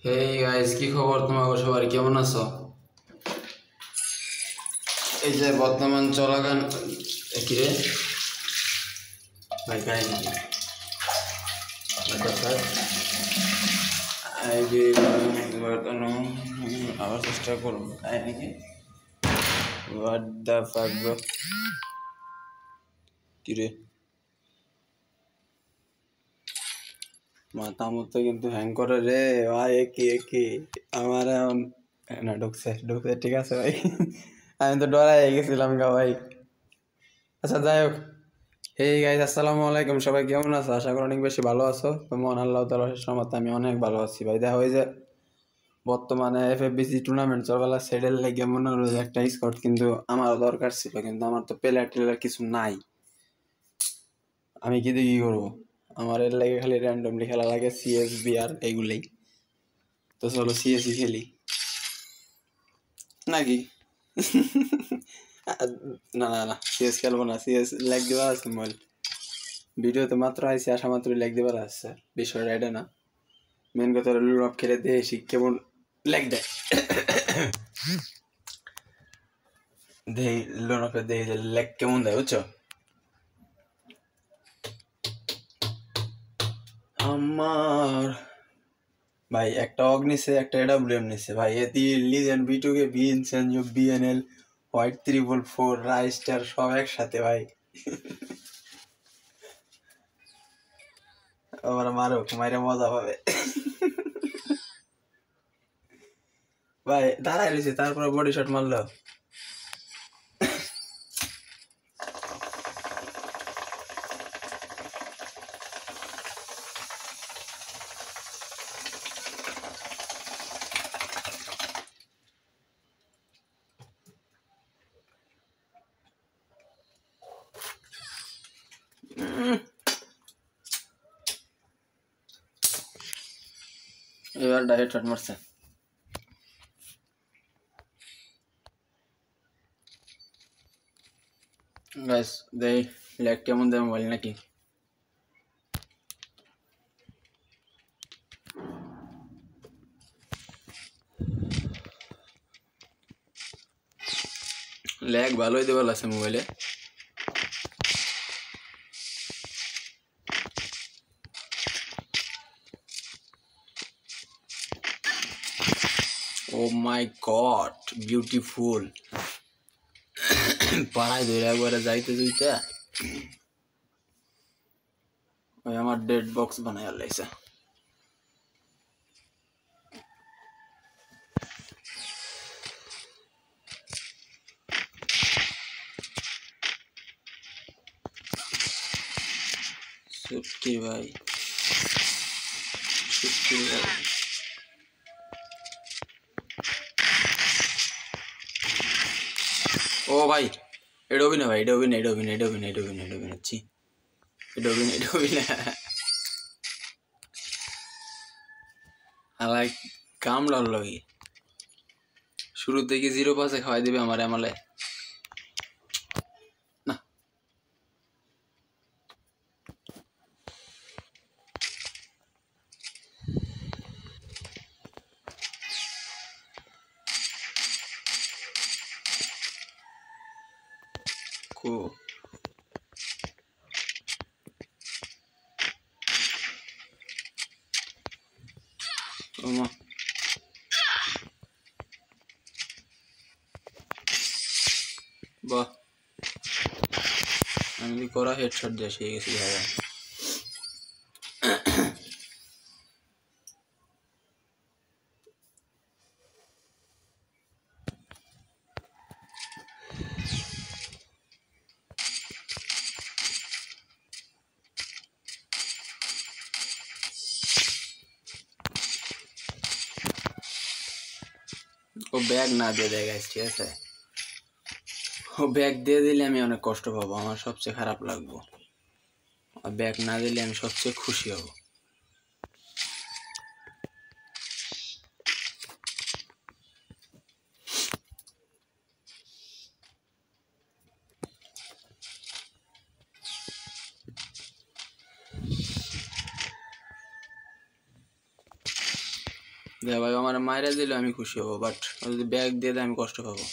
Hey guys, কি খবর তোমাকে? সবার কেমন আছো? এই যে বর্তমান চলাকান কিরে ভাই গাই নাকি আবার চেষ্টা করুন তাই নাকি হোয়াট দ্য ফাক ব্রো। কিরে মাথা মতো কিন্তু হ্যাং করে রে ভাই। কি আমার এখন না ঢুকছে ঠিক আছে ভাই। আমি তো ডরাই গেছিলাম গা ভাই। আচ্ছা যাই হোক, হেই গাইস, আসসালামু আলাইকুম। সবাই কেমন আছো? আশা করি অনেক বেশি ভালো আছো। তো মহান আল্লাহ তাআলার রহমতে আমি অনেক ভালো আছি ভাই। দেখা হয় যে বর্তমানে এফএফবিসি টুর্নামেন্ট চলবেলা সেডেল লেগে মনে হলো যে একটা স্কট কিন্তু আমার দরকার ছিল, কিন্তু আমার তো প্লেয়ার টেলার কিছু নাই। আমি কি দিয়ে কি করবো? আমার এর লাগে খালি র্যান্ডমলি খেলা লাগে, সিএস বিআর এইগুলোই। তো চলো সিএসই খেলি নাকি? না সিএস খেলবো না। সিএস লেগ দেওয়ার আছে মোবাইল ভিডিওতে মাত্র আইসি, আসা মাত্র লেগ দেবার আছে। বিষয়টা এটা না, মেন কথা হলো লুরপ খেলে দিয়ে শিখ কেমন লেগ দেয়। দেই লোনপে দেই যে লেগ কেমন দেয়, বুঝছো? আমার ভাই একটা অগ নিছে, একটা এডাব্লিউএম নিছে ভাই। এটি লিজেন্ড বি2কে ভিনসেন্ট বিএনএল হোয়াইট 444 রাইস্টার সব একসাথে ভাই। আমার মারো মাইরে মজা পাবে ভাই। দাঁড়ায় রয়েছে তারপরে বডি শট মারলো। এবার ডাইরেক্ট শট মারছে গাইস। দেই লেগ কেমন দেয় মোবাইল নাকি? লেগ ভালোই দেওয়াল আছে মোবাইলে। ও মাই গড, বিউটিফুল। পাড়ায় ধরে একবারে যাইতে যাইতে ওই আমার ডেড বক্স বানায় লাইছে। সুটকি ভাই, সুটকি ভাই। ও ভাই এডোবি না ভাই, এডোবি ছি, এডোবি না। আলাই কামড়ার লগে শুরু থেকে 0-5 খাওয়াই দিবে আমার আমালে না। কো ওমা বাহ, আমি করা হেডশট দিয়ে শিখে গেছি ভাই। ও ব্যাগ না দিয়ে দেয় গাইস, ঠিক আছে? ও ব্যাগ দিয়ে দিলে আমি অনেক কষ্ট পাবো, আমার সবচেয়ে খারাপ লাগবো। আর ব্যাগ না দিলে আমি সবচেয়ে খুশি হব। দে ভাই আমার মাইরা দিলে আমি খুশি হব, বাট যদি ব্যাগ দিয়ে দেয় আমি কষ্ট পাবো।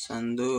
সান্দু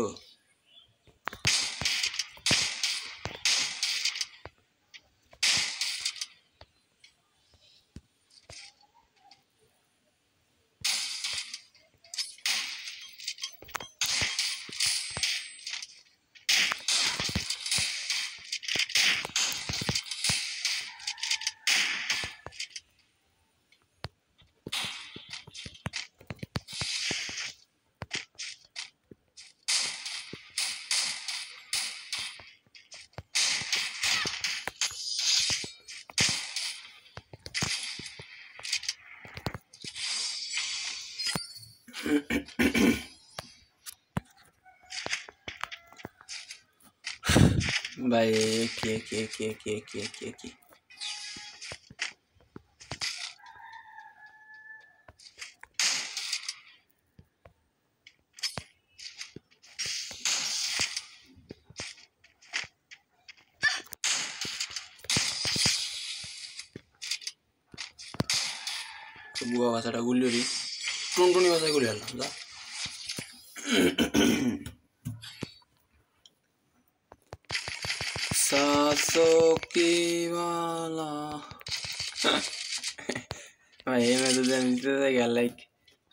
ভাই কি বুয়া ভাষাটা গুলিরি টুনটুনি ভাষায় গুলি আনলাম যা। सासों की वाला भाई मैं तो जानते था क्या लाइक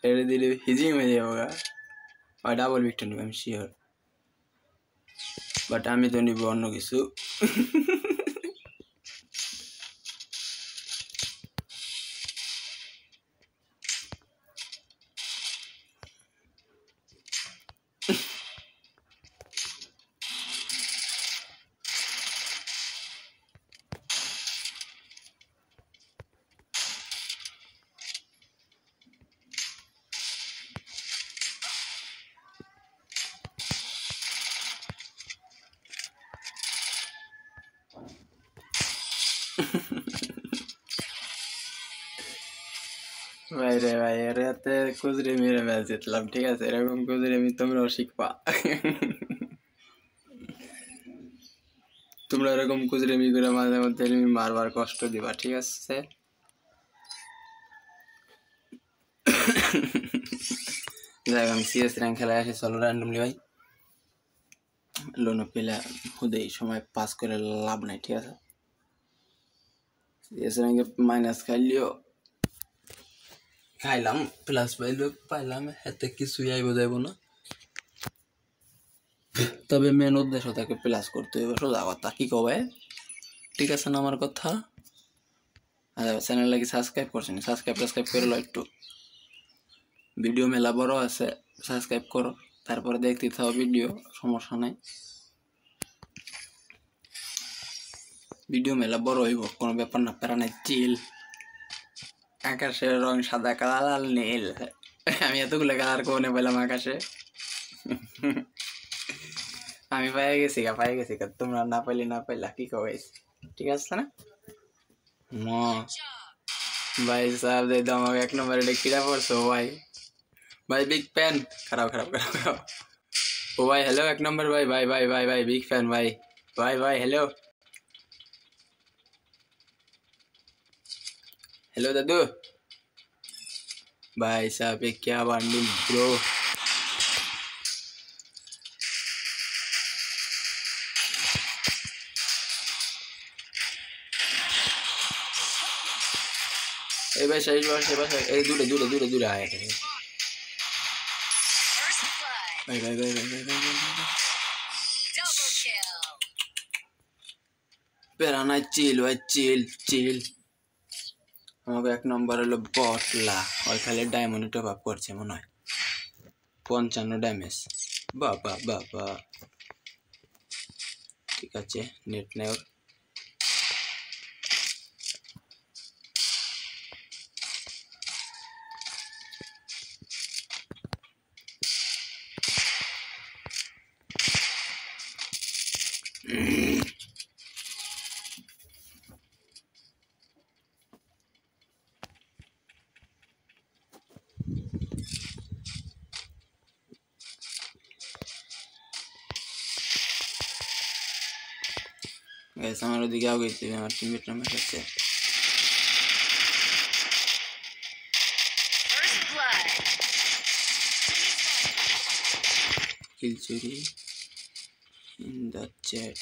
तेरे दिल हिजिंग में होगा और डबल विक्टर आई एम श्योर, बट আমি তো নিব অন্য কিছু। ভাই রে ভাই এর হাতে কুজরে মেরে ম্যাচ জিতলাম, ঠিক আছে? এরকম কুজরে আমি তোমরাও শিখবা। তোমরা এরকম কুজরেমি করে মাঝে মধ্যে মারবার কষ্ট দিবা, ঠিক আছে? যাই আমি সিএস র্যাঙ্ক খেলায় আসি, চলো র্যান্ডমলি ভাই লোনো পেলে হুদেই সময় পাস করে লাভ নাই, ঠিক আছে? সিএস র্যাঙ্কে মাইনাস খাইলেও খাইলাম, প্লাস পাইলাম, এতে কিছুই আইব যাইব না। তবে মেন উদ্দেশ্য তাকে প্লাস করতে হবে, সোজা কথা, কি কবে? ঠিক আছে না আমার কথা? চ্যানেল লাগি সাবস্ক্রাইব করছেন, সাবস্ক্রাইব করে লো একটু, ভিডিও মেলা বড় আছে, সাবস্ক্রাইব করো, তারপরে দেখতে থাও ভিডিও, সমস্যা নাই, ভিডিও মেলা বড় হইব, কোনো ব্যাপার না, প্যারা নাই, চিল। আকাশের রং সাদা, কালার লাল নীল, আমি এতগুলো কালার কোনে পেলাম আকাশে? আমি পাই গেছি গা, তোমরা না পাইলা কি কবে? ঠিক আছে না? ভাই সাহেব দে দাও আমাকে 1 নম্বরে কিরা পড়ছো ভাই, ভাই বিগ ফ্যান, খারাপ। ও ভাই হ্যালো 1 নম্বর ভাই বিগ ফ্যান ভাই हेलो दादू भाई साहब ये क्या बंडल ब्रो। ए भाई सही बात है, बस ए दूर आया थे भाई पेराना चिल भाई चिल আমাকে 1 নম্বর হলো বটলা, ওই খালি ডায়মন্ড টপ আপ করছে মনে হয়, 55 ড্যামেজ, বাবা ঠিক আছে, নেট নেই ওর। গাইস আমার ওদিকে আগে গেছে, আমার টিমমেট নামে কাছে কিল চুরি ইন দ্য চ্যাট।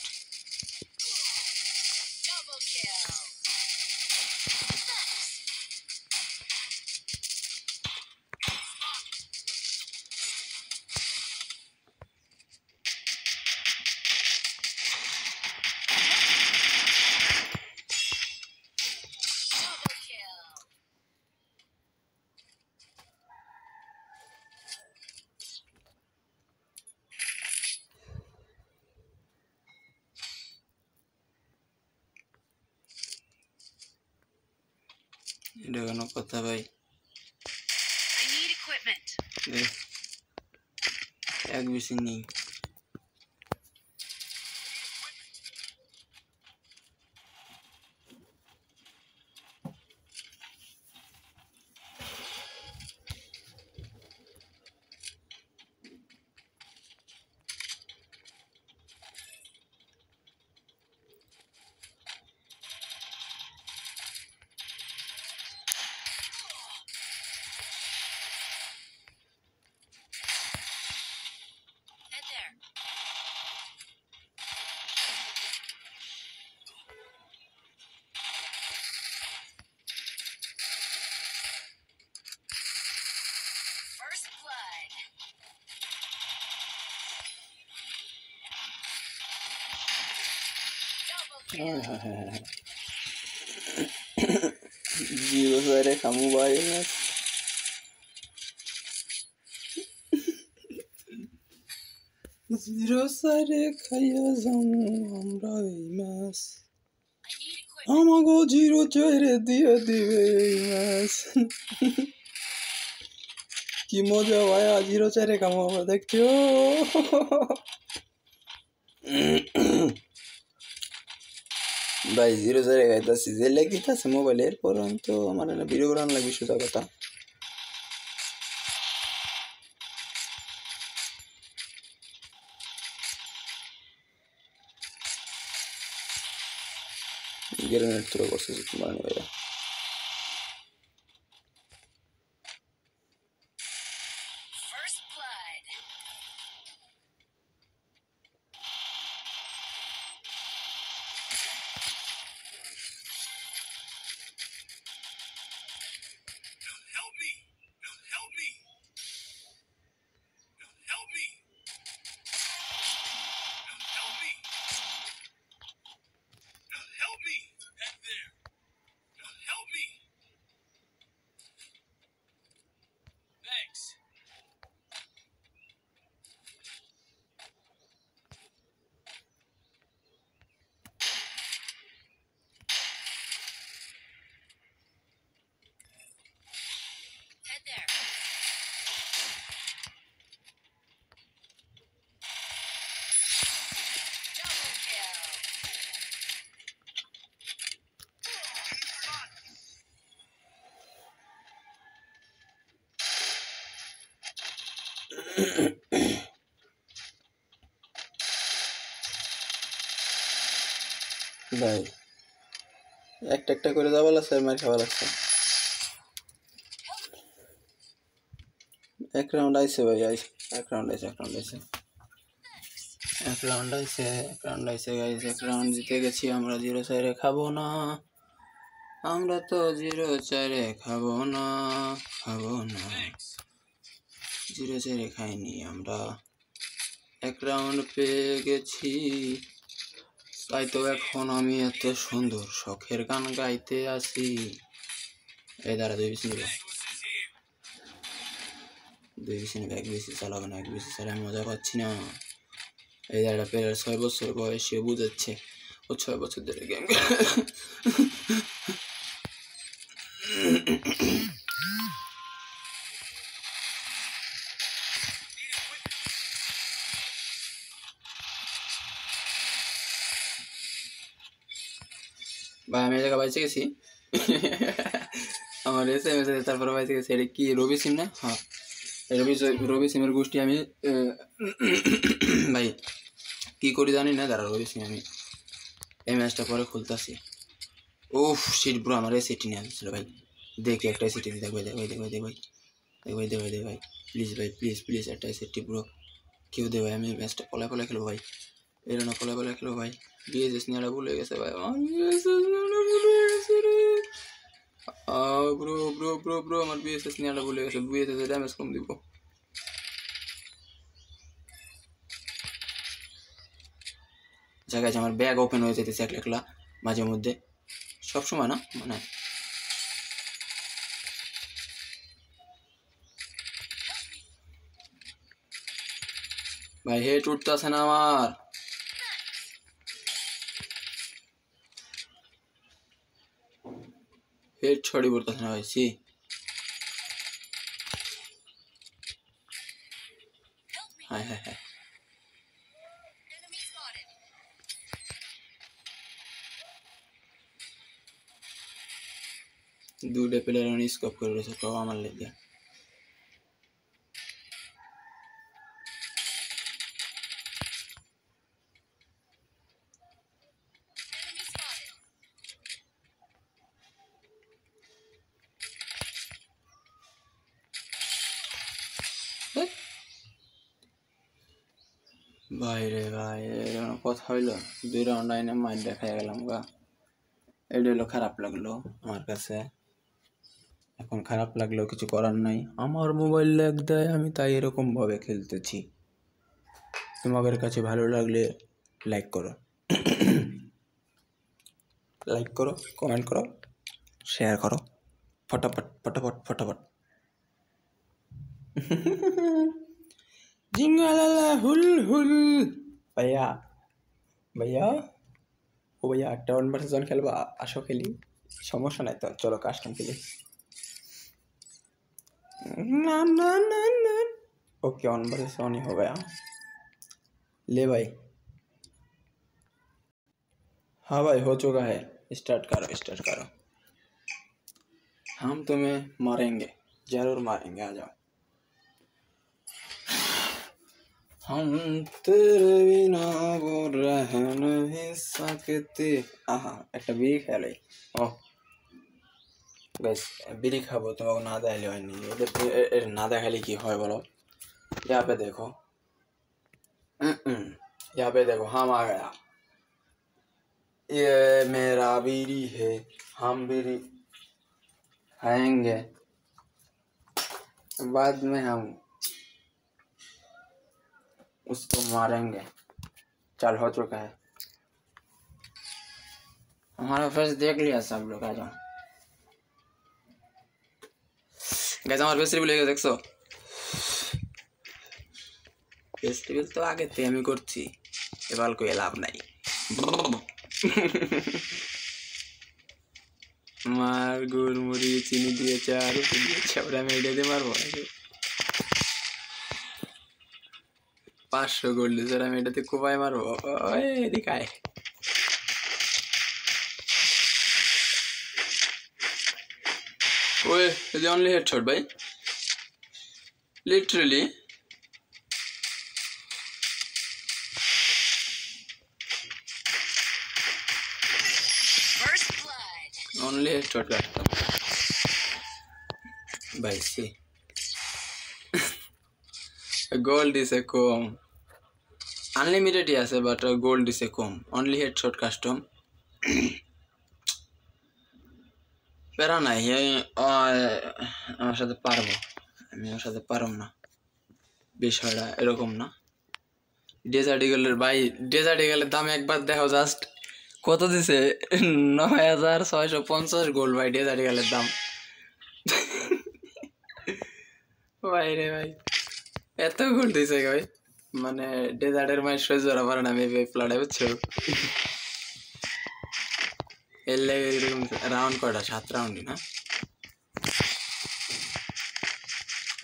এটা কোনো কথা ভাই? এক বেশি নেই। জিরো সাইরে খামু ভাই, জিরো সাইরে খাইয়া যামু আমরা এই ম্যাচ, আমাগো জিরো চাইরে দিয়ে দিবে এই ম্যাচ। কি মজা ভাইয়া, জিরো চাইরে খামু আমরা, দেখছো? ভাই জিরো চাইরে খাইতাছি, যে লেগিতাছে মোবাইলে, এরপর আমি তো আমার ভিডিও করান লাগবে সোজা কথা। গ্রেনেড থ্রো করছে তোমার ভাইয়া। ভাই একটা একটা করে যাওয়া লাগছে, মার খাওয়া লাগছে। এক রাউন্ড আইছে ভাই, আইছে এক রাউন্ড আইছে, এক রাউন্ড আইছে, এক রাউন্ড আইছে, এক রাউন্ড আইছে গাইস, এক রাউন্ড জিতে গেছি আমরা। জিরো চাইরে খাবো না আমরা, তো জিরো চাইরে খাবো না, খাবো না, জিরো চাইরে খাইনি আমরা। এক রাউন্ড পেয়ে গেছি, তাই তো এখন আমি এত সুন্দর শখের গান গাইতে আসি। এই দাঁড়া, দুই বিশ নিবে, দুই বিশ নিবে, এক বেশি চালাবো না, এক বেশি চালাই মজা পাচ্ছি না। এই দাঁড়া প্লেয়ার 6 বছর বয়সে বুঝাচ্ছে, ও 6 বছর ধরে গেম। ভাই আমি এই জায়গা বাইচে গেছি, আমার এসে মেসেজ, তারপরে বাইচে গেছি। এটা কি রবি সিম না? হ্যাঁ রবি সিমের গোষ্ঠী আমি ভাই কি করি জানি না, দাঁড়া রবি সিম আমি এই ম্যাচটা পরে খুলতেছি। উফ শিট ব্রো, আমার এই সিটি নিয়ে আসছিল ভাই। দেখি একটা সিটি দেখ ভাই, দেখ ভাই, দেখ ভাই, দেখ ভাই, দেখ ভাই, দেখ ভাই, দেখ ভাই, প্লিজ ভাই, প্লিজ প্লিজ একটা সিটি ব্রো, কেউ দে ভাই। আমি ম্যাচটা পলায় পলায় খেলবো ভাই, এরা না পলায় পলায় খেলবো ভাই। বিএসএস নেওয়াটা ভুলে গেছে ভাই, আমার বিএসএস নেওয়াটা ভুলে গেছে রে। ব্রো ব্রো ব্রো ব্রো, আমার বিএসএস নেওয়াটা ভুলে গেছে, বিএসএস এ ড্যামেজ কম দিব। জায়গায় আমার ব্যাগ ওপেন হয়ে যেতেছে একলা একলা মাঝে মধ্যে, সবসময় না মানে। ভাই হেড উঠতেছে না আমার, হেড ছড়ি পড়তেছে না ভাই। সি হ্যাঁ হ্যাঁ হ্যাঁ, দুটো প্লেয়ার স্কোপ করে রয়েছে তো আমার লেগে। ভাই রে ভাই, এরকম কথা হইলো, 2 রাউন্ড আইনে মাইর দেখা গেলাম গা। এটা হলো খারাপ লাগলো আমার কাছে। এখন খারাপ লাগলেও কিছু করার নাই, আমার মোবাইল ল্যাগ দেয়, আমি তাই এরকম ভাবে খেলতেছি। তোমাদের কাছে ভালো লাগলে লাইক করো, লাইক করো, কমেন্ট করো, শেয়ার করো, ফটাফট ফটাফট ফটাফট। জিঙ্গালালা হুল হুল। ভাইয়া ভাইয়া, ও ভাইয়া একটা 1 vs 1 খেলবা, আসো খেলি, সমস্যা নাই তো, চলো কাস্টম খেলি। ना ना ना ना, ओके 1 vs 1 ही हो गया। ले भाई, हाँ भाई हो चुका है, स्टार्ट करो स्टार्ट करो। हम तुम्हें मारेंगे, जरूर मारेंगे, आ जाओ। हम तेरे बिना वो रह नहीं सकते। आहा একটা বিড়ি খেলে। ও গাইস, বিড়ি খাবো, তোমাকে না দেখালে হয়নি, এটা না দেখালে কি হয় বলো। यहाँ पे देखो, यहाँ पे देखो, हम आ गया, ये मेरा बीड़ी है, हम बीड़ी खाएंगे, बाद में हम उसको मारेंगे। चल हो चुका है, हमारा फेस देख लिया सब लोग, आ जाओ। गाइस আমার ফেস্টিভ্যাল হয়ে গেছে দেখছো, ফেস্টিভ্যাল তো আগে থেকে আমি করছি, এবার কই লাভ নাই। মার গুড় মুড়ি চিনি দিয়েছে আর দিয়েছে, ওরা আমি এটা দিয়ে মারবো 500 গোল্ড দিয়েছে, আমি এটাতে কোপায় মারবো। ওই এদিকে আয়, ওই ఇది only headshot ভাই, literally only headshot কাটতাম ভাই। সি গোল্ড দিছে কম, আনলিমিটেডই আছে বাট গোল্ড দিছে কম, অনলি হেডশট কাস্টম। প্যারা নাই, আমার সাথে পারবো, আমি ওর সাথে পারব না, বিষয়টা এরকম না। ডেজার্ট ইগলের ভাই, ডেজার্ট ইগলের দাম একবার দেখো জাস্ট, কত দিছে, 9650 গোল্ড ভাই, ডেজার্ট ইগলের দাম। ভাই রে ভাই, এত গোল্ড দিছে ভাই, মানে ডেজার্টের মায়ের সহ্য করা পারে না আমি প্লাডে, বুঝছো। এর লেগে এরকম রাউন্ড কয়টা, 7 রাউন্ডই না,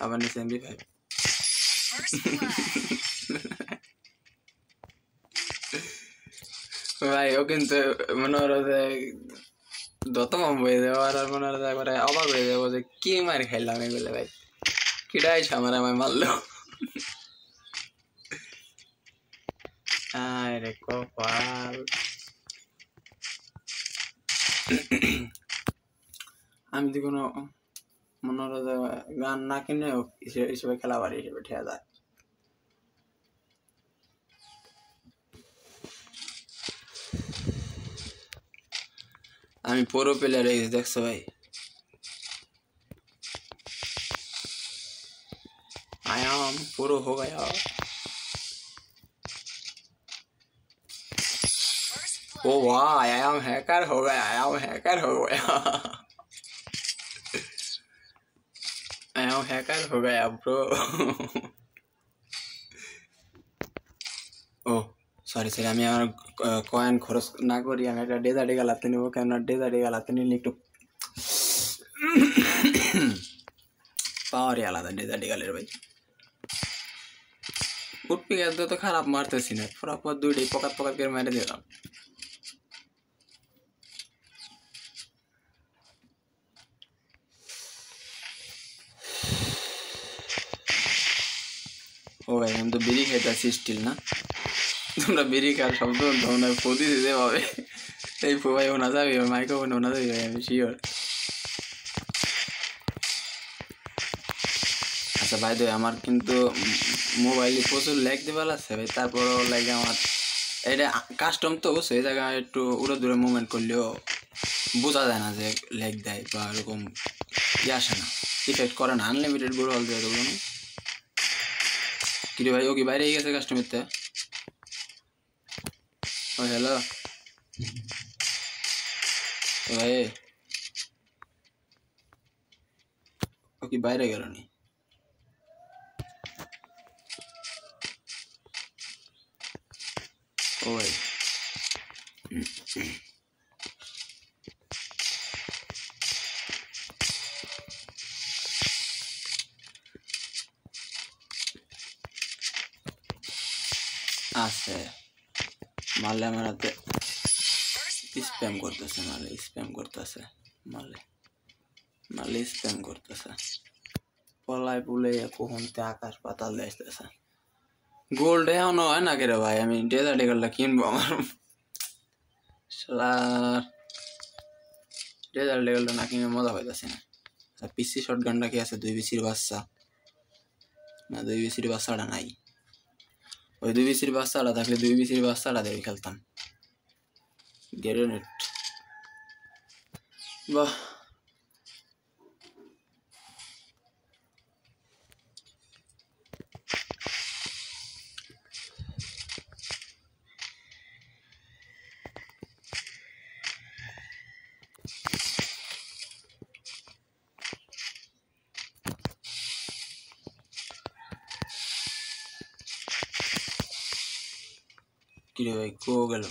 আবার নিচে MP5। ভাই ও কিন্তু মনে হলো যে দতম হয়ে যাবো, আর মনে হলো একবারে অবাক হয়ে যাবো যে কি মার খাইলাম এগুলো ভাই, কিডাই আমার আমায় মারলো। আরে কপাল, আমি তো কোনো মনোরঞ্জন গান না কিনে হিসেবে খেলা পারি হিসেবে ঠেয়া যায়। আমি পুরো প্লেয়ার হয়ে গেছি দেখছো ভাই। I am pro हो गया। ओ वाह I am hacker हो गया, I am hacker हो गया I am hacker हो गया bro ও সরি সরি আমি আমার কয়েন খরচ না করি আমি একটা ডেজার্টে গেলাতে নেব, কেননা ডেজার্টে গেলাতে নিলে একটু পাওয়ারই আলাদা ডেজার্টে গেলের ভাই। উঠপি গেছ তো খারাপ মারতেছি না, পর দুইটাই পকাত পকাত করে মেরে দিলাম। ও ভাই আমি তো বিড়ি খাইতেছি স্টিল না, তোমরা বিড়ি খাওয়ার শব্দ তোমরা প্রতি দিতে পাবে এই ভাই ওনা যাবি মাইক্রোফোনে ওনা যাবি ভাই আমি শিওর। আচ্ছা ভাই দে আমার কিন্তু মোবাইলে প্রচুর ল্যাগ দেওয়াল আছে ভাই, তারপরও লাগে আমার এটা কাস্টম তো সেই জায়গায় একটু উড়ে দূরে মুভমেন্ট করলেও বোঝা যায় না যে ল্যাগ দেয় বা এরকম ইয়ে আসে না, ইফেক্ট করে না। আনলিমিটেড বড় হল দেয় তখন কিরে ভাই ও কি বাইরে গেছে কাস্টমের তে? ও হ্যালো ভাই ও কি বাইরে গেল নি? ও ভাই আছে মারলে আমার হাতে স্প্যাম করতেছে, মারলে স্প্যাম করতেছে, মারলে মারলে স্প্যাম করতেছে, পলায় পুলে কখনতে আকাশ পাতাল দেখতেছে। গোল্ড এখনো হয় না কেরে ভাই, আমি ডেজার্ট এগুলো কিনবো আমার ডেজার্ট এগুলো না কিনে মজা পাইতেছি না। পিসি শর্ট গানটা কি আছে? 2 বিসির বাচ্চা না, 2 বিসির বাচ্চাটা নাই। ওই 2 বিসির বাচ্চাটা থাকলে 2 বিসির বাচ্চাটা দিয়ে খেলতাম গ্রেনেড। বাহ কিরে ভাই কো গেল?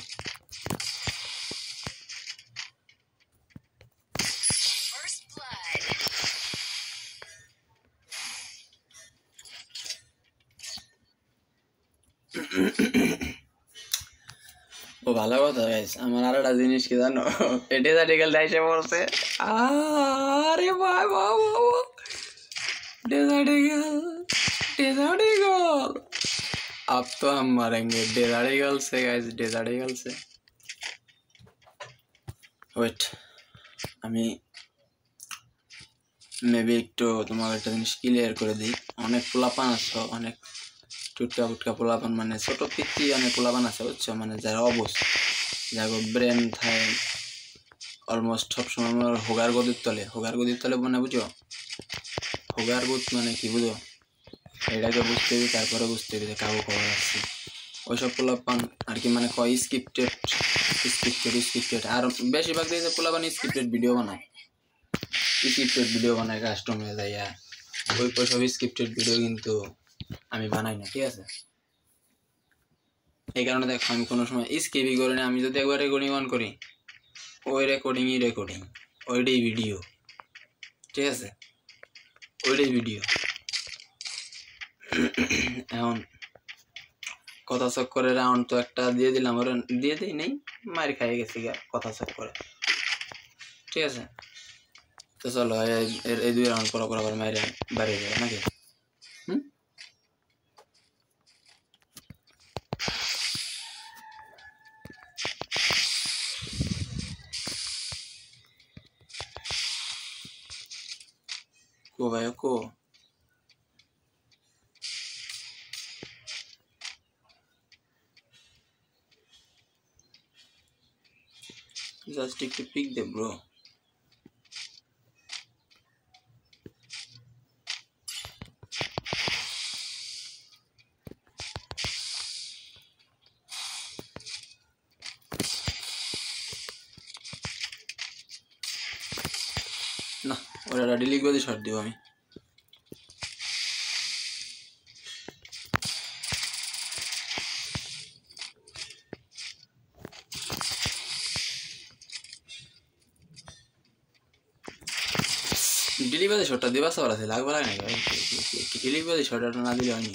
ও ভালো কথা গাইস। আমার আর একটা জিনিস কি জানো, ডেজার্ট এগুলো এসে পড়ছে। আরে ভাই বাবা डेजर्ट ईगल, डेजर्ट ईगल। अब तो हम मरेंगे डेजर्ट ईगल से गाइस, डेजर्ट ईगल से। ওয়েট আমি মেবি একটু তোমার একটা জিনিস ক্লিয়ার করে দিই। অনেক পোলাপান আছে, অনেক টুটকা ফুটকা পোলাপান, মানে ছোটো পিত্তি অনেক পোলাপান আছে বুঝছো, মানে যারা অবুঝ, যারা ব্রেন থাকে অলমোস্ট সবসময় আমার হোগার গদির তলে মানে বুঝো হোগার গুদ মানে কি বুঝো, এটাকে বুঝতে দিই তারপরে বুঝতে দিই কাবু খবর আসছে। ওইসব পোলাপান আর কি মানে কয় স্ক্রিপ্টেড আর বেশিরভাগ দিয়ে পোলাপান স্ক্রিপ্টেড ভিডিও বানায় কাস্টমে যাইয়া, ওইসব স্ক্রিপ্টেড ভিডিও কিন্তু আমি বানাই না, ঠিক আছে? এই কারণে দেখো আমি কোনো সময় স্কিপই করি না। আমি যদি একবার রেকর্ডিং অন করি, ওই রেকর্ডিং ওইটাই ভিডিও, ঠিক আছে? ওইটাই ভিডিও। এখন কথা চক্করে রাউন্ড তো একটা দিয়ে দিলাম, ওরা দিয়ে দিই নেই, মার খাই গেছি কথা চক্করে, ঠিক আছে? তো চলো এই 2 রাউন্ড পর আবার মাইরে বাড়িয়ে যাবে নাকি? ভাই ওকো জাস্ট একটু পিক দে ব্রো না ওরা ডিলিট করে শর্ট দিব আমি ডিলিভারি শটটা দিবা সবার আছে লাগবে লাগে না ডিলিভারি শটটা না দিলে হয়নি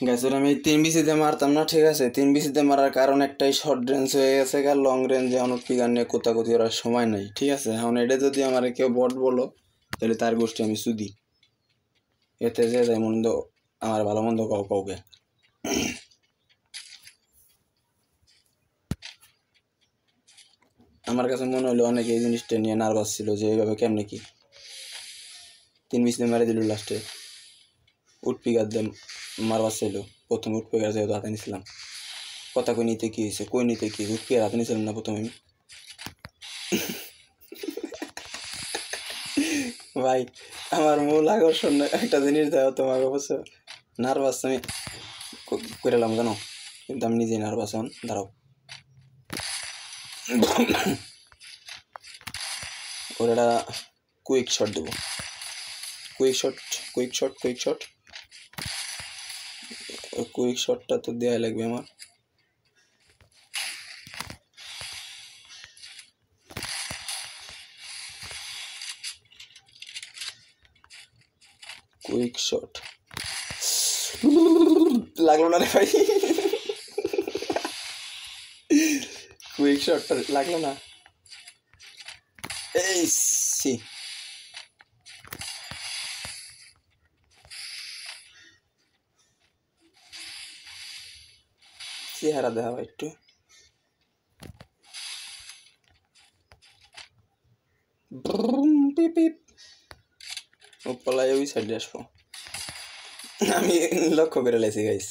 গ্যাসের আমি 3 বিসিতে মারতাম না ঠিক আছে 3 বিসিতে মারার কারণ একটাই শর্ট রেঞ্জ হয়ে গেছে আর লং রেঞ্জে অনেক পিগার নিয়ে কোথাকুতি করার সময় নাই ঠিক আছে এখন এটা যদি আমার কেউ বট বলো তাহলে তার গোষ্ঠী আমি সুদি এতে যে যায় মন্দ আমার ভালো মন্দ কাউকে আমার কাছে মনে হলো অনেকে এই জিনিসটা নিয়ে নার্ভাস ছিল যে এইভাবে কেমনে কি 3 বিসিতে মেরে দিল লাস্টে উঠ পিগার দিয়ে মারবার ছিল প্রথম উঠ পিগার যেহেতু হাতে নিছিলাম কথা কই নিতে কি হয়েছে কই নিতে কি উঠ পিগার হাতে নিছিলাম না প্রথমে আমি ভাই আমার মূল আকর্ষণ একটা জিনিস দেওয়া তোমার অবশ্য নার্ভাস আমি করেলাম কেন কিন্তু আমি নিজেই নার্ভাস হন দাঁড়াও ওর একটা কুইক শট দেবো কুইক শটটা তো দেওয়া লাগবে আমার কুইক শট লাগলো না রে ভাই কুইক শটটা লাগলো না এই সি চেহারা দেখা একটু ও পলায় ওই সাইডে আসবো আমি লক্ষ্য করে লেছি গাইস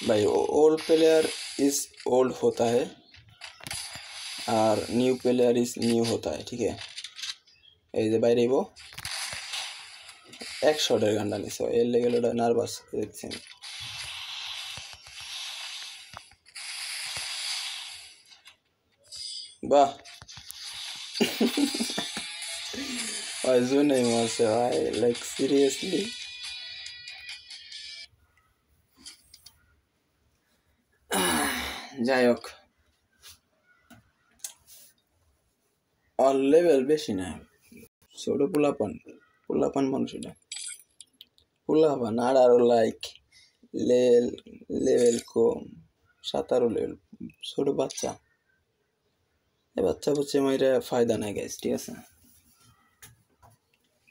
भाई ओल्ड प्लेयर इज ओल्ड होता है और न्यू प्लेयर इज न्यू होता है ठीक है এই যে বাইরে আইবো এক শটের গানটা নিছে এর লেগে ওটা নার্ভাস দেখছি বাহ আজও নেই মারছে ভাই লাইক সিরিয়াসলি যাই হোক অল লেভেল বেশি না ছোট পোলাপান মানুষ এটা পোলাপান আরো লাইক লেভেল কম 17 লেভেল ছোট বাচ্চা এই বাচ্চা বুঝছে মাইরা ফায়দা নাই গাইস ঠিক আছে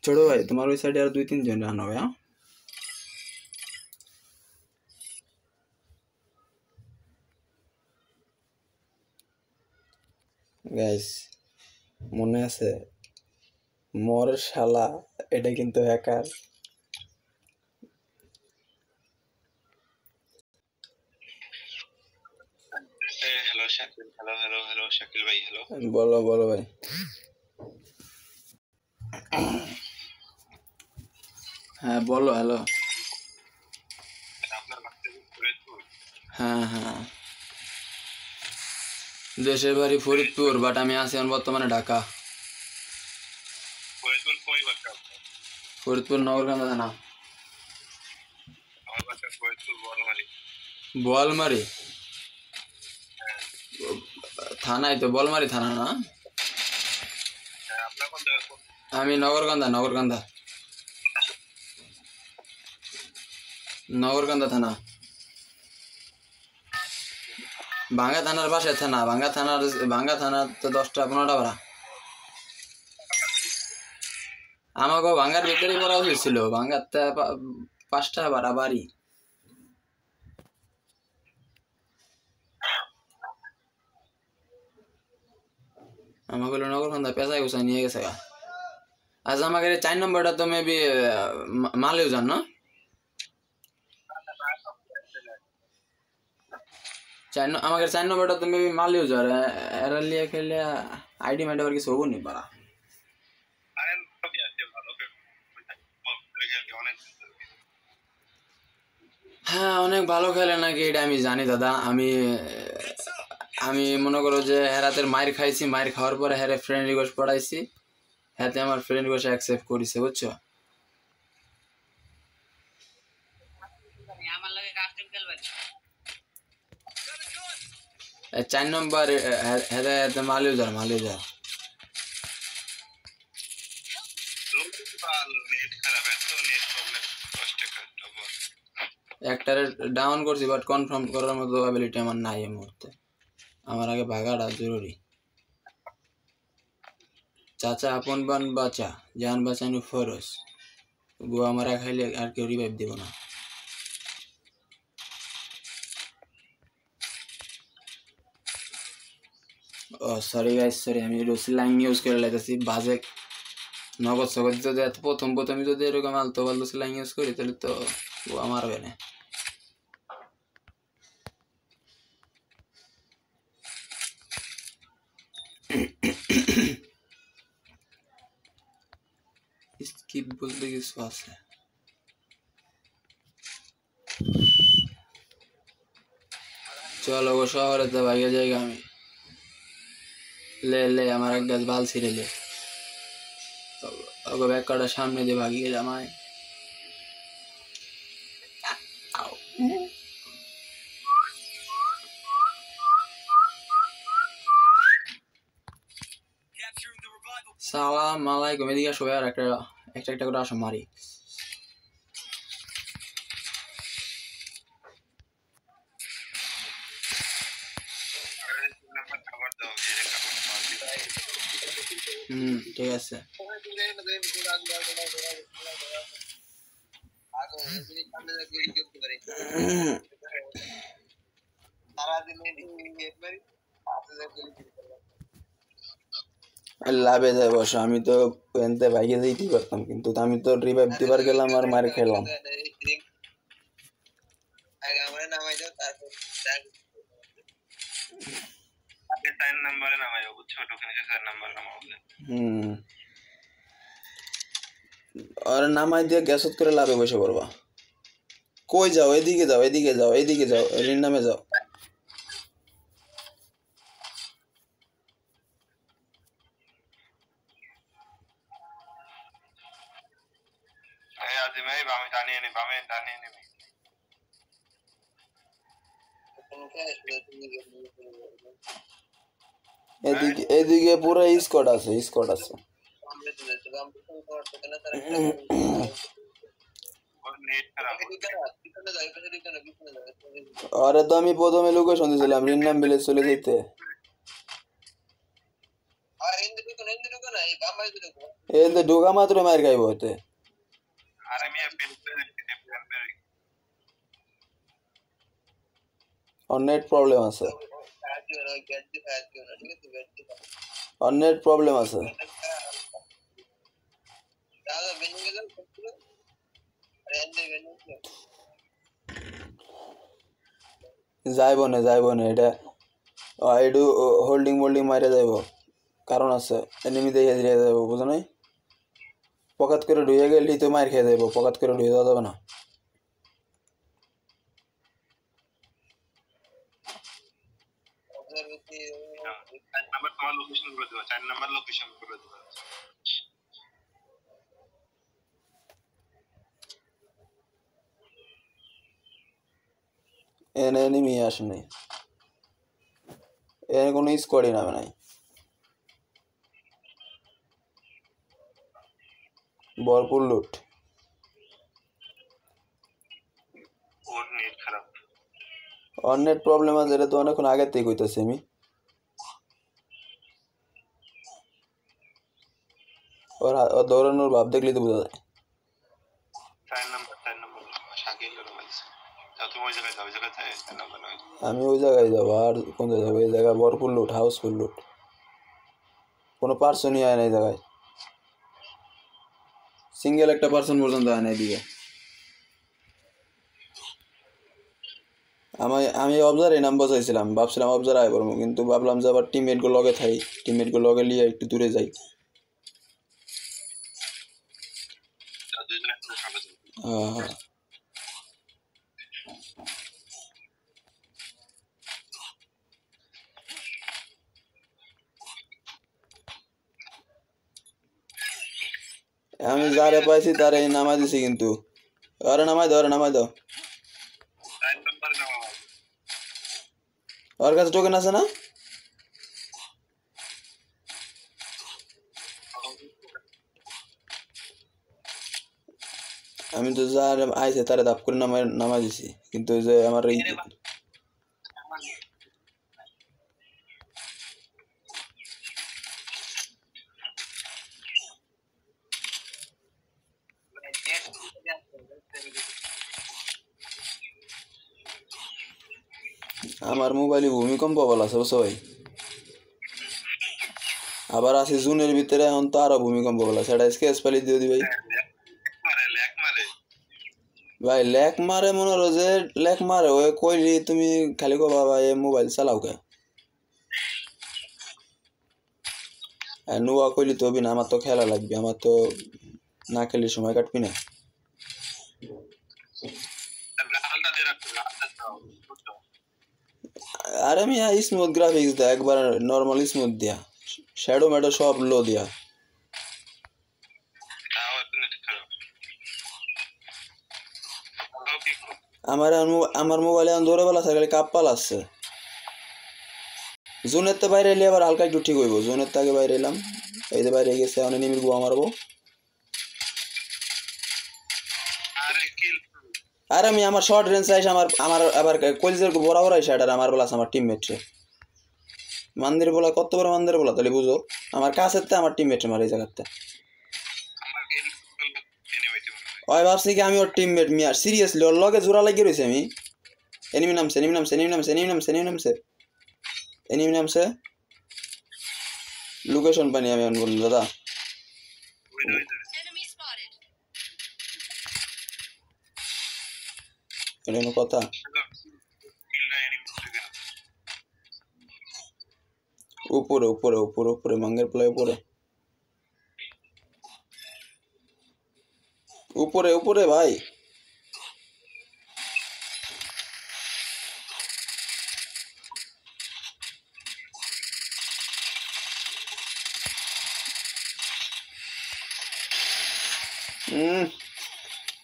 ছোট ভাই তোমার ওই সাইডে আর 2-3 জন রান হবে। হ্যাঁ গাইস মনে আছে মোর শালা এটা কিন্তু hacker. Hello Shakil hello hello hello Shakil भाई हेलो বলো বলো ভাই। হ্যাঁ বলো হ্যালো। আপনার বাড়ি ফরিদপুর? হ্যাঁ হ্যাঁ দেশের বাড়ি ফরিদপুর, বাট আমি আছি এখন বর্তমানে ঢাকা। ফরিদপুর কই বাসা আপনার? ফরিদপুর নগরকান্দা থানা। আমার বাসা ফরিদপুর বলমারি। বোয়ালমারি থানায় তো, বোয়ালমারি থানা না? হ্যাঁ আপনার কোন জায়গা? আমি নগরকান্দা নগরকান্দা নগরকান্দা থানা। ভাঙ্গা থানার পাশে থানা, ভাঙ্গা থানার তো 10টা-15টা ভাড়া। আমাকে ভাঙ্গার ভিতরেই পড়া উচিত ছিল, ভাঙ্গার 5টা ভাড়া বাড়ি। আমাকে নগরকান্দা পেঁচাই গুছাই নিয়ে গেছে গা। আচ্ছা আমাকে 4 নম্বরটা তো মেবি মালেও যান না? আমাকে 4 নম্বরটা তো মেবি মালেও যার এরা লিয়ে খেলে আইডি মাইডি আবার কিছু হবো নি পারা। হ্যাঁ অনেক ভালো খেলে নাকি এটা আমি জানি দাদা। আমি মনে করো যে হেরাতের মায়ের খাইছি, মায়ের খাওয়ার পরে হেরে ফ্রেন্ড রিকোয়েস্ট পড়াইছি, হাতে আমার ফ্রেন্ড রিকোয়েস্ট অ্যাকসেপ্ট করেছে বুঝছো। 4 নম্বর হেতে মালিউজার একটারে ডাউন করছি, বাট কনফার্ম করার মতো অ্যাবিলিটি আমার নাই এই মুহূর্তে। আমার আগে ভাগাটা জরুরি। চাচা আপন বান বাঁচা, জান বাঁচানো ফরজ। গোয়া মারা খাইলে আর কেউ রিভাইভ দিব না। ও সরি গাইস সরি, আমি স্ল্যাং ইউজ করে লাইতেছি বাজে। নগদ সগদ যদি প্রথম যদি এরকম আলতো ফালতো স্ল্যাং ইউজ করি তাহলে তো গোয়া মারবে না। স্কিপ বলতে কিছু আছে? চলো গো শহরে তো ভাইয়া জায়গা আমি লে আমার এক গাছ বাল ছিঁড়ে লে ওকে ব্যাগ কাটার সামনে দিয়ে ভাগিয়ে জামায়। সালাম আলাইকুম, এদিকে আসো আর একটা করে আসো মারি। ঠিক আছে। লাভে যায় বসো, আমি তো এনতে ভাইকে দিতেই পারতাম, কিন্তু আমি তো রিভাইভ দিবার গেলাম আর মার খেলাম। আর নামাই দিয়ে গ্যাসত করে লাভে বসে পড়বা। কই যাও? এদিকে যাও রিন নামে যাও। এদিকে পুরো স্কোয়াড আছে। আরে তো আমি প্রথমে লোকেশন দিয়েছিলাম রিন নাম ভিলেজ চলে যেতে। এতে ঢোকা মাত্র মার খাইব এতে আরে মিয়া পেন নেট প্রবলেম আছে নেট প্রবলেম আছে যাইব না এটা এটু হোল্ডিং মোল্ডিং মারে যাইব কারণ আছে এনিমি দেখে ধীরে যাইব বুঝো নাই পকাত করে ঢুয়ে গেলেই তো মার খেয়ে যাইব পকাত করে ঢুয়ে যাওয়া যাবে না 4 নাম্বার তোমার লোকেশন করে দেবো 4 নাম্বার লোকেশন করে দেবো এনে এনিমি আসে নাই এনে কোনো স্কোয়াডই নামে নাই ভরপুর লুট ওর নেট খারাপ নেট প্রবলেম আছে এটা তো অনেকক্ষণ আগের থেকে কইতেছি আমি ওর দৌড়ানোর ভাব দেখলেই তো বোঝা যায় 4 নাম্বার শাকিল রমাইছে তাও তুমি ওই জায়গায় যাও ওই জায়গায় 4 নাম্বার নয় আমি ওই জায়গায় যাবো আর কোন জায়গায় যাবো এই জায়গায় ভরপুর লুট হাউসফুল লুট কোনো পার্সনই আয় না এই জায়গায় সিঙ্গেল একটা পার্সন পর্যন্ত আয় না এদিকে আমি অবজারে নাম্বার চাইছিলাম ভাবছিলাম অবজার আয় করবো কিন্তু ভাবলাম যে আবার টিমমেটগুলো লগে থাই টিমমেটগুলো লগে নিয়ে একটু দূরে যাই হ্যাঁ আমি যারে পাইছি তারে নামাই দিছি কিন্তু আরে নামাই দাও ওর কাছে টোকেন আছে না আমি তো যার আইছে তারে দাপ করে নামাই দিছি কিন্তু যে আমার আমার মোবাইলে ভূমিকম্প বলা আছে বুঝছো ভাই আবার আছে জুনের ভিতরে এখন তো আরো ভূমিকম্প বলা সেটা স্কেচ পালি দিয়ে দি ভাই ভাই ল্যাক মারে মনে হলো যে ল্যাক মারে ওই কইলি তুমি খালি কো বাবা এ মোবাইল চালাও কে নুয়া কইলি তো না আমার তো খেলা লাগবে আমার তো না খেলে সময় কাটবি না আরে আমি স্মুথ গ্রাফিক্স দেয়া একবার নর্মাল স্মুথ দিয়া শ্যাডো ম্যাডো সব লো দিয়া আমার মোবাইলে ধরে বেলা থাকে কাপ্পাল আসছে জুনের তো বাইরে এলে আবার হালকা একটু ঠিক হইব জুনের তো আগে বাইরে এলাম এই যে বাইরে গেছে অনেক নিমির গুয়া মারবো আর আমি আমার শর্ট রেঞ্জ চাইছি আমার আবার কলেজের বরাবর আইসা এটা আমার বলা আমার টিমমেট রে মন্দির বলা কত বড় মন্দির বলা তাহলে বুঝো আমার কাছের তে আমার টিমমেট মার এই জায়গাতে ওই ভাবছি কি আমি ওর টিমমেট মিয়া সিরিয়াসলি ওর লগে জোড়া লাগিয়ে রয়েছে আমি এনিমি নামছে লোকেশন পানি আমি অন করলাম দাদা এটা কথা উপরে মাঙ্গের প্লাই উপরে ভাই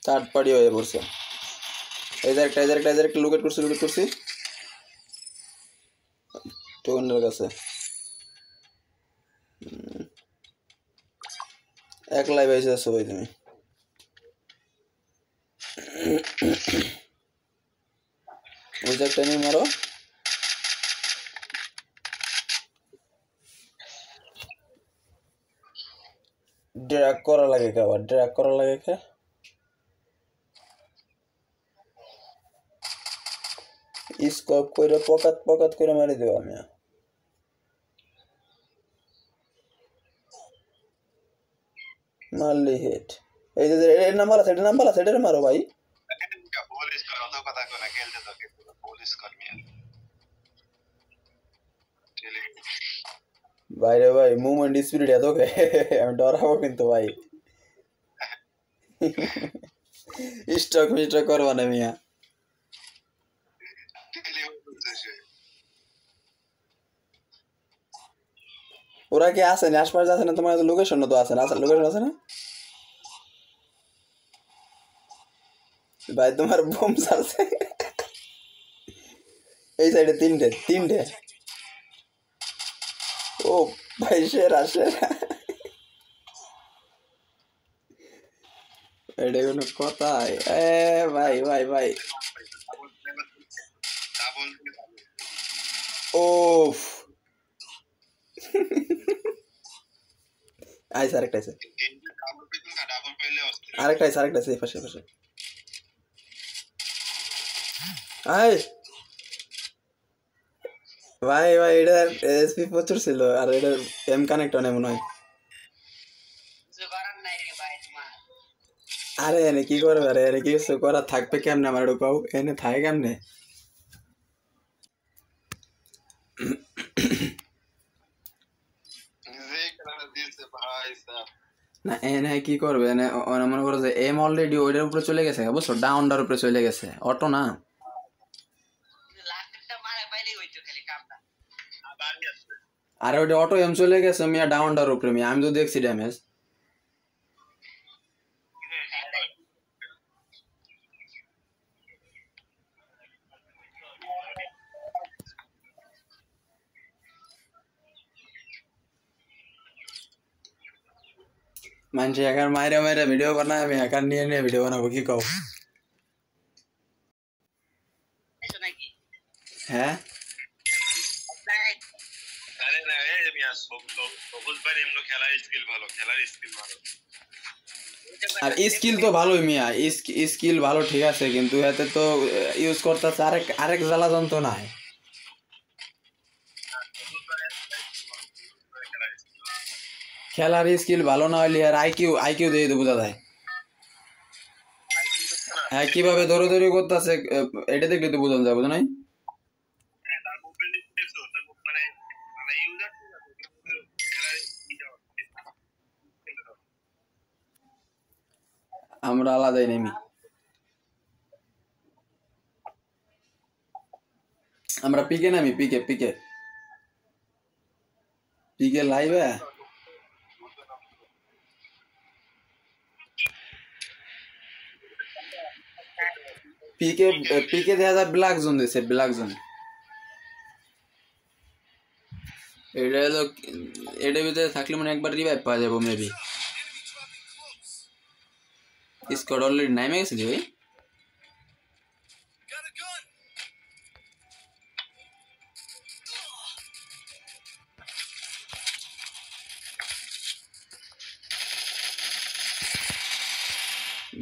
থার্ড পার্টি হয়ে পড়ছে এই যে একটা লুকেট করছি টোকেনের কাছে এক লাইভ এসে আছো ভাই তুমি ওই যে একটা নিয়ে মারো ড্র্যাগ করা লাগে কে আবার ড্র্যাগ করা লাগে কে স্কোপ করে পকাত পকাত করে মারি দেব আমি মারলি হিট এই যে এর নাম্বার আছে এটা মারো ভাই পুলিশ কর অত কথা কো না খেলতে তো পুলিশ কর মিয়া ভাই রে ভাই মুভমেন্ট স্পিরিট এত কে আমি ডরাবো কিন্তু ভাই স্টক মিস্টক করবা না মিয়া ওরা কি আছে না আশপাশে আছে না তোমার লোকেশন তো আছে না লোকেশন আছে না ভাই তোমার বোম চালছে এই সাইডে তিনটে ও ভাই সেরা এটা কোনো কথা এ ভাই ভাই ভাই ও আইস আরেকটা আছে এই পাশে আই ভাই ভাই এটা এসপি প্রচুর ছিল আর এটা এম কানেক্ট অনেক মনে হয় আরে এনে কি করবে আরে এনে কিছু করা থাকবে কেমনে আমার ঢুকাও এনে থাকে কেমনে না এনে কি করবে এনে মনে করো যে এম অলরেডি ওইটার উপরে চলে গেছে বুঝছো ডাউনটার উপরে চলে গেছে অটো না আরে ওইটা অটো এম চলে গেছে মিয়া ডাউনটার উপরে মিয়া আমি তো দেখছি ড্যামেজ মানুষ এখন মাইরা ভিডিও বানায় আমি এখন নিয়ে ভিডিও বানাবো কি কও হ্যাঁ আর স্কিল তো ভালোই মিয়া স্কিল ভালো ঠিক আছে কিন্তু এতে তো ইউজ করতেছে আরেক জ্বালা যন্ত্র নাই খেলার স্কিল ভালো না হলে আর আইকিউ দিয়ে বোঝা যায় হ্যাঁ কিভাবে দৌড়াদৌড়ি করতেছে এটা দেখলে তো বোঝা যায় বুঝো নাই আমরা আলাদাই নেমি আমরা পিকে নামি পিকে লাইভে পিকে দেখা যায় ব্ল্যাক জোন দিছে ব্ল্যাক জোন এটা হলো এটার ভিতরে থাকলে মানে একবার রিভাইভ পাওয়া যাবো মেবি স্কোয়াড অলরেডি নামে গেছে ভাই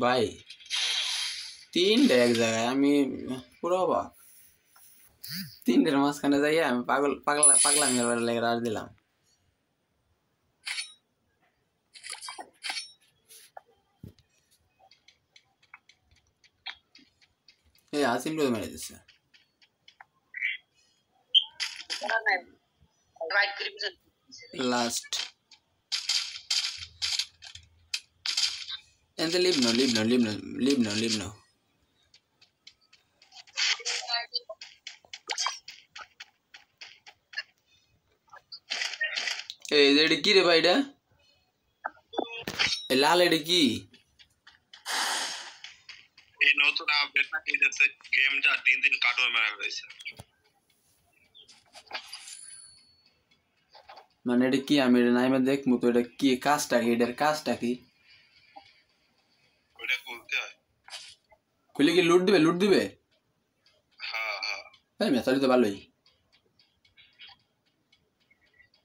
ভাই তিনটে এক জায়গায় আমি পুরো অবাক তিনটের মাঝখানে যাই আমি পাগলামি লেগে রাজ দিলাম এই আসিম তো মেরে দিচ্ছে লাস্ট এতে লিভ নো এই এটা কি রে ভাই এটা লাল এটা কি এই নতুন আপডেট না এই যাচ্ছে গেমটা দিন কার্টুন মারা গেছে মানে এটা কি আমি এটা নাইমে দেখমু তো এটা কি কাজটা কি এটার কাজটা কি ওটা খুলতে হয় খুলে কি লুট দিবে হ্যাঁ তাই মেসালি তো ভালোই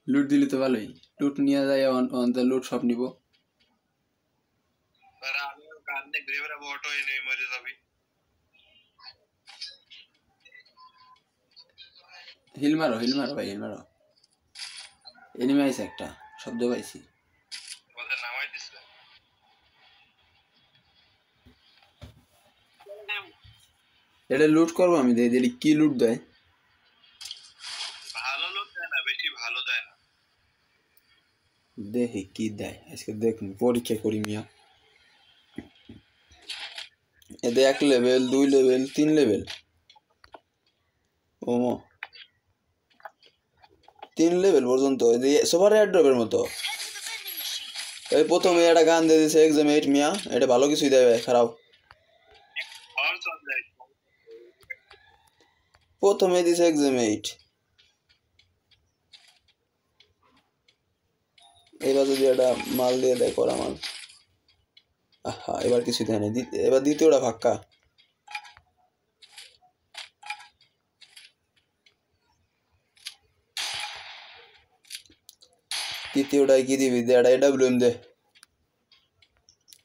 লুট দিলি তো ভালোই লুট নিয়ে যায় অন্ত লুট সব নিব এবারে অটো এনে মরে যাবি হিল মারো ভাই হিল মারো এনিমি আইছে একটা শব্দ পাইছি বলে নামাই দিছে এটা লুট করবো আমি দেখি কি লুট দেয় ভালো লোক দেয় না বেশি ভালো দেয় না দেখি কি দেয় আজকে দেখুন পরীক্ষা করি মিয়া এতে 1 লেভেল 2 লেভেল 3 লেভেল ওমো 3 লেভেল পর্যন্ত সুপার এয়ারড্রপের মতো এই প্রথমে একটা গান দিয়ে দিছে এক্সাম 8 মিয়া এটা ভালো কিছুই দেবে খারাপ আর চল যাই প্রথমে দিছে এক্সাম 8 এবার যদি একটা মাল দিয়ে দেয় করা মাল আহা এবার কিছু দেয় না এবার দ্বিতীয়টা ফাক্কা তৃতীয়টায় কি দিবি দে একটা এডব্লিউএম দে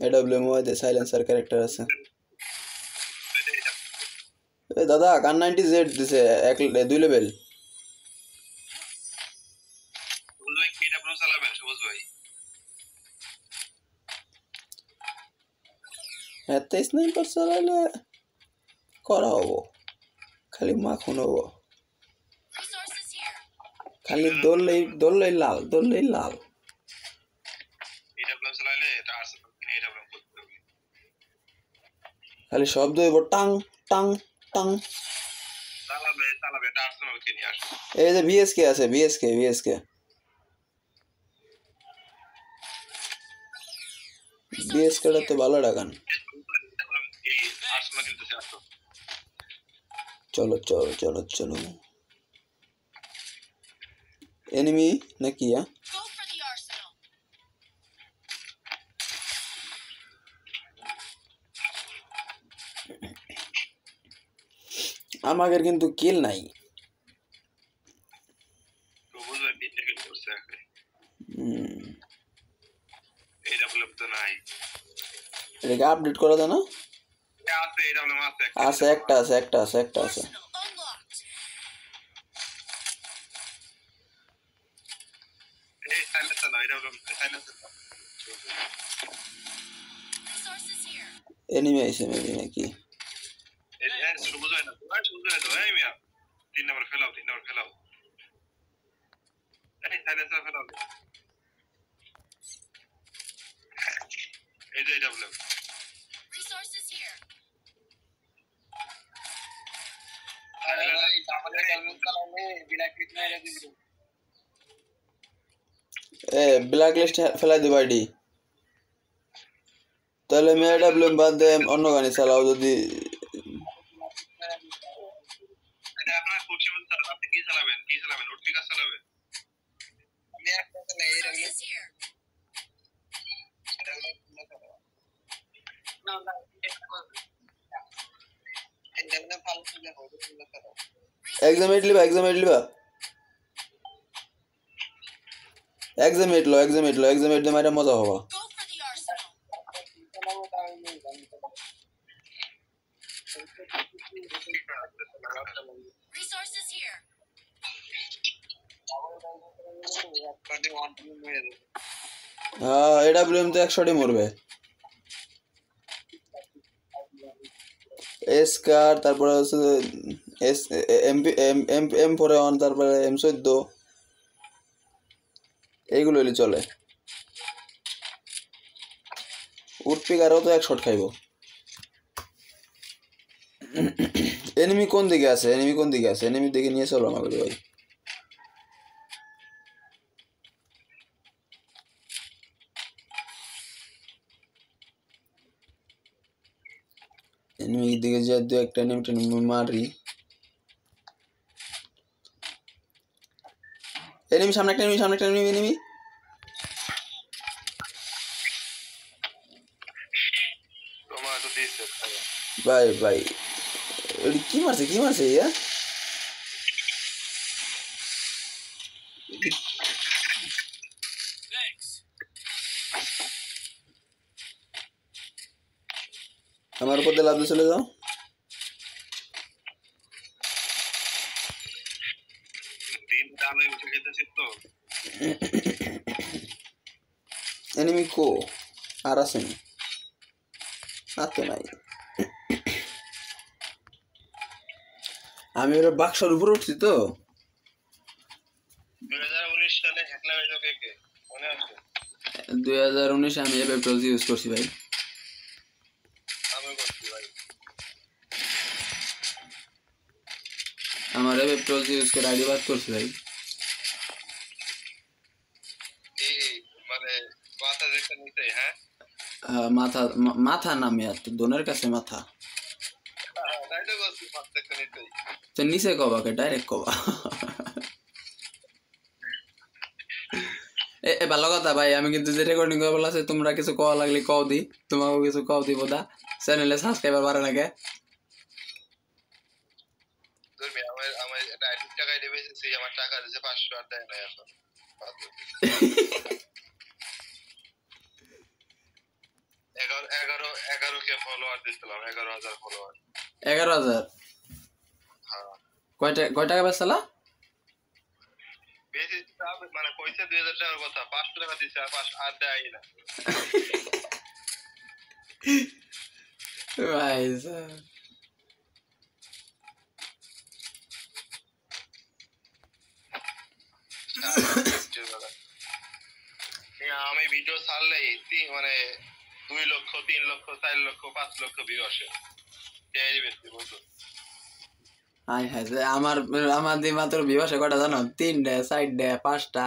এডব্লিউএম ওয়াই দে সাইলেন্সার ক্যারেক্টার আছে এ দাদা কান 90 জেড দিছে 2 লেভেল সবুজ ভাই কিটা প্রো চালাবেন সবুজ ভাই এত স্নাইপার চালাইলে করা হবো খালি মাখন হবো খালি দৌড়লেই লাল এটা প্রো চালাইলে এটা আর্সেনাল কিনে এটা প্রো করতে হবে খালি শব্দ হইব টাং টাং টাং চালাবে এটা আর্সেনাল কিনে আসে এই যে বিএসকে আছে বিএসকে বিএসকেটা তো ভালো ডাকান এই আর্সেনাল কিনতে চাচ্ছো চলো এনিমি নাকি আমাদের কিন্তু কিল নাই সবুজ ভাই তিনটে কিল করছে একে এটা বলে তো নাই এটাকে আপডেট করা যায় না আছে এটা বলে মাছ আছে একটা আছে এই সাইলেন্সার না এটা বলে সাইলেন্সার এনিমি আইছে মেবি নাকি এই সবুজ হয় না এই মিয়া 3 নাম্বার ফেলাও এই সাইলেন্সার ফেলাও এই যে এটা বলে ব্ল্যাক লিস্ট ফেলাই দেবো আইডি তাহলে আমি এডব্লিউএম বাদ দিয়ে অন্য গাড়ি চালাও যদি আপনার খুশি মতো আপনি কি চালাবেন নোট পিকার চালাবেন আমি একটা চালাই এক্সাম 8 লিবা এক্সাম 8 দিয়ে মাইরা মজা হবা হ্যাঁ এডব্লিউএম তো 100টি মরবে এসকার তারপরে হচ্ছে এস M4 অন তারপরে M14 এইগুলো হলে চলে উডপিকারও তো 1 শট খাইব এনিমি কোন দিকে আছে এনিমি দিকে নিয়ে চলো আমাকে ভাই এনিমি দিকে যা দু একটা এনিমি মারি এনিমি সামনে একটা এনিমি তোমার তো দিছে ভাই এডি কি মারছে ইয়া আমার উপর দিয়ে লাফ দিয়ে চলে যাও। দিন ডালে উঠে খেতেছি তো। এনিমি কো আর আসেনি, আর তো নাই। আমি ওরা বাক্সর উপর উঠছি তো। 2019 সালে হ্যাকলা হয়েছিল কে কে মনে আছে? 2019 আমি এ পেট্রোল ইউজ করছি ভাই। আমি করছি ভাই। আমার এ পেট্রোল ইউজ করে আইডি বাদ করছি ভাই। এই মানে মাথা দেখতে নিতে হ্যাঁ মাথা মাথা নামে আর তো দোনের কাছে মাথা তাই তো বলছি মাথা দেখতে নিতে। তো নিচে কবাকে ডাইরেক্ট কবা। এ ভালো কথা ভাই, আমি কিন্তু যে রেকর্ডিং করে বলা আছে তোমরা কিছু কওয়া লাগলে কও দি, তোমাকেও কিছু কও দিব দা। চ্যানেলে সাবস্ক্রাইবার বাড়ে নাকি? ধরবি আমার আমার একটা আইডি টাকা আইডি বেচেছি, আমার টাকা দিয়েছে 500 আর দেয় না এখন। 11 কে ফলোয়ার দিছিলাম, 11,000 ফলোয়ার। 11,000? হ্যাঁ কয় টাকা বেচলা? বেশি মানে পয়সা 2,000 টাকার কথা, 500 টাকা দিচ্ছে আর দেয় না। ভাই স্যার আমি ভিডিও ছাড়লেই মানে 2 লক্ষ 3 লক্ষ 4 লক্ষ 5 লক্ষ ভিউ আসে। এই বেশি বুঝছো? হাই হাই আমার আমার দি মাত্র ভিউ আসে কটা জানো? 3টা 4টা 5টা।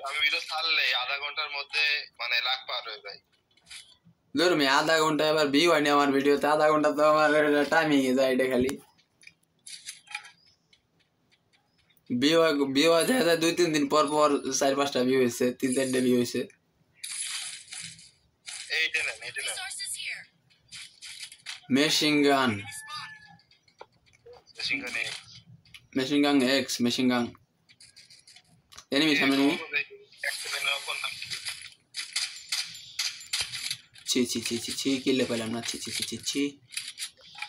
আমি ভিডিও ছাড়লেই আধা ঘন্টার মধ্যে মানে লাখ পার হয়ে যায়। ধরুন আধা ঘন্টা এবার ভিউ হয়নি আমার ভিডিওতে, আধা ঘন্টা তো আমার টাইমিং এ যায় এটা খালি। ভিউ দেখা যায় 2-3 দিন পর পর 4-5টা ভিউ হয়েছে, 3-4টা ভিউ হয়েছে। এইটা নেন machine gun machine gun x machine gun enemy সামনে নেই। ছি ছি ছি ছি ছি কিল্লে পেলাম না, ছি ছি ছি ছি ছি।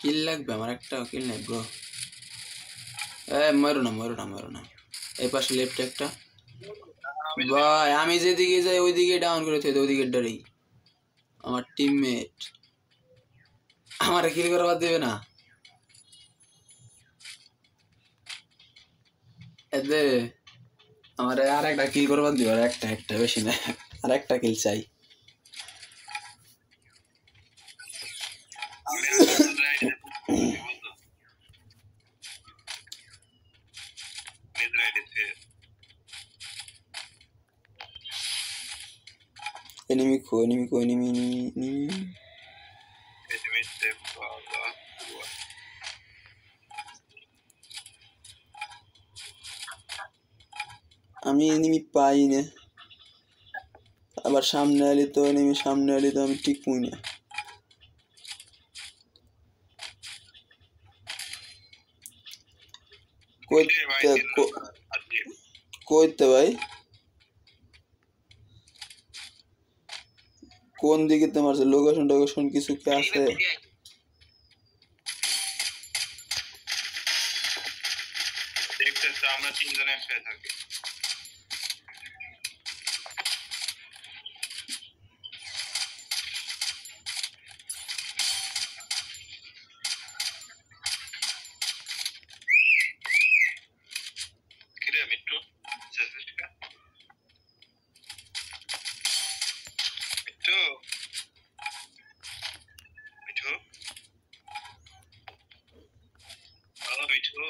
কিল লাগবে আমার, একটাও কিল নাই ব্রো। মরো না। এই পাশে লেফট একটা। ভাই আমি যেদিকে যাই ওইদিকে ডাউন করে থই, ওইদিকে ডরেই আমার টিমমেট আমার কিল করবার দেবে না। এতে আমার আর একটা কিল করবার দিবে, আর একটা বেশি না, আর একটা কিল চাই। enemy আমি এনিমি পাই না, আবার সামনে আলি তো এনিমি সামনে আলি তো আমি টিকবই না। কইতে ভাই কোন দিকে তোমার লোকেশন কিছু কি আছে? আমরা 3 জন একসাথে থাকি। কিরে মিট্টু মিট্টু মিঠু মিঠু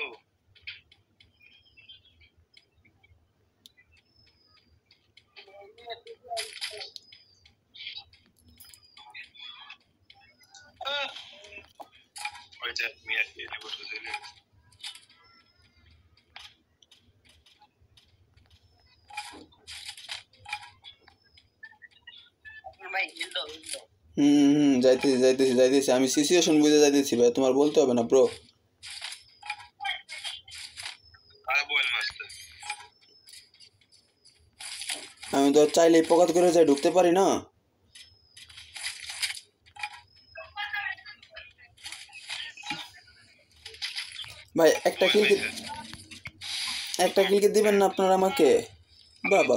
ওই যে তুমি আর কি এটা বলতে চাইলে যাইতেছি আমি সিচুয়েশন বুঝে যাইতেছি ভাই, তোমার বলতে হবে না ব্রো। আমি তো চাইলেই পকাত করে যাই, ঢুকতে পারি না। ভাই একটা কিল কি দিবেন না আপনারা আমাকে? বাবা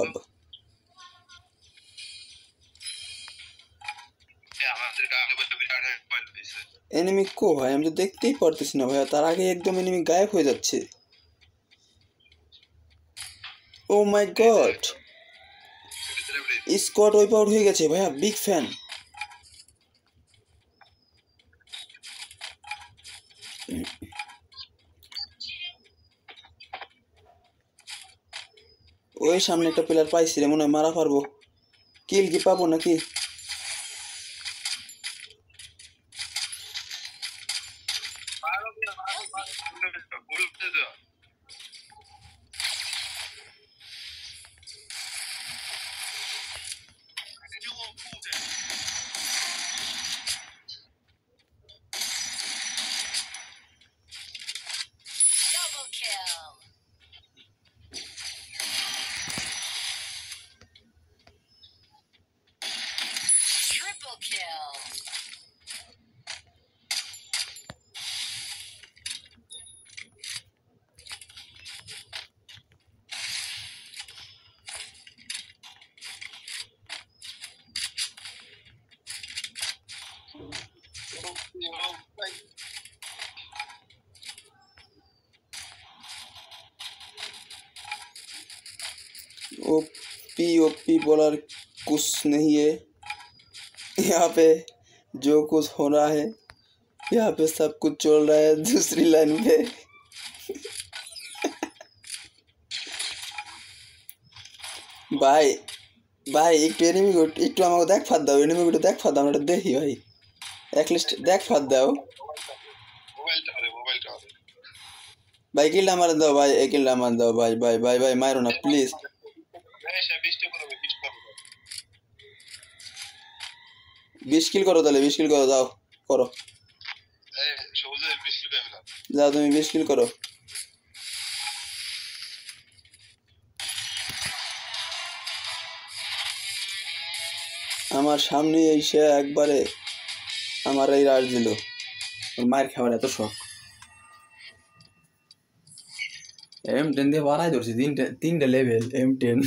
আমাদের গানে বলে বিরাট এক পয়েন্ট হয়েছে। এনিমি কো ভাই, আমি তো দেখতেই পারতেছি না ভাইয়া, তার আগে একদম এনিমি গায়েব হয়ে যাচ্ছে। ও মাই গড, স্কোয়াড ওয়াইপ আউট হয়ে গেছে ভাইয়া, বিগ ফ্যান। ওই সামনে একটা প্লেয়ার পাইছি রে, মনে হয় মারা পারবো। কিল কি পাবো নাকি? Double kill. Triple kill. OP bowler कुछ नहीं है यहाँ पे। जो कुछ हो रहा है यहाँ पे सब कुछ चल रहा है दूसरी लाइन पे। ভাই ভাই একটু এনিমি একটু আমাকে দেখ ফাঁদ দাও, এনিমি একটু দেখ ফাঁদ দাও, আমরা দেখি ভাই, অ্যাটলিস্ট দেখ ফাঁদ দাও ভাই। কিলটা আমার দাও ভাই, এই কিলটা আমার দাও ভাই, ভাই ভাই ভাই মারো না প্লিজ। 20 কিল করো তাহলে, 20 কিল করো, যাও করো, যাও তুমি 20 কিল করো। আমার সামনে এসে একবারে আমার এই রাজ দিল, মায়ের খাবার এত শখ। M10 দিয়ে বাড়াই ধরছি, তিনটে লেভেল M10।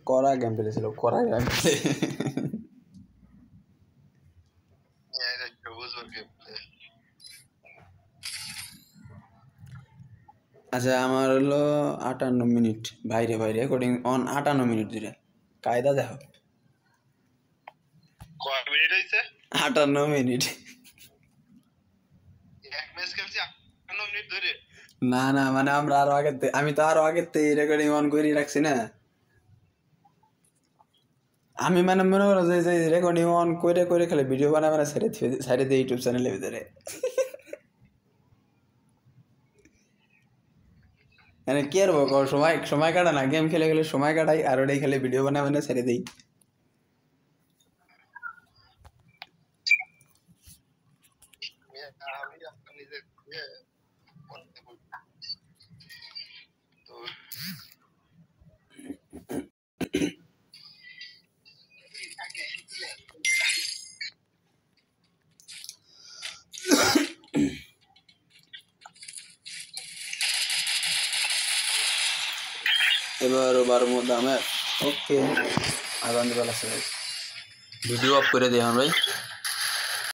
করা গেম পেলেছিল, করা গেম প্লে। আচ্ছা আমার হলো 58 মিনিট, বাইরে বাইরে রেকর্ডিং অন 58 মিনিট ধরে, কায়দা দেখো 58 মিনিট। না না মানে আমরা আরো আগের আমি তো আরো আগের থেকে রেকর্ডিং অন করে রাখছি না। আমি মানে মনে করো যে রেকর্ডিং অন করে করে খালি ভিডিও বানাবে না, ছেড়ে দিয়ে ইউটিউব চ্যানেলের ভিতরে। মানে কি আর সময় কাটা না, গেম খেলে খেলে সময় কাটাই, আর ওটাই খেলে ভিডিও বানাবে না, ছেড়ে দিই। এবার ওবার মধ্যে আমার ওকে আগামী বেলা ভিডিও অফ করে দিই ভাই।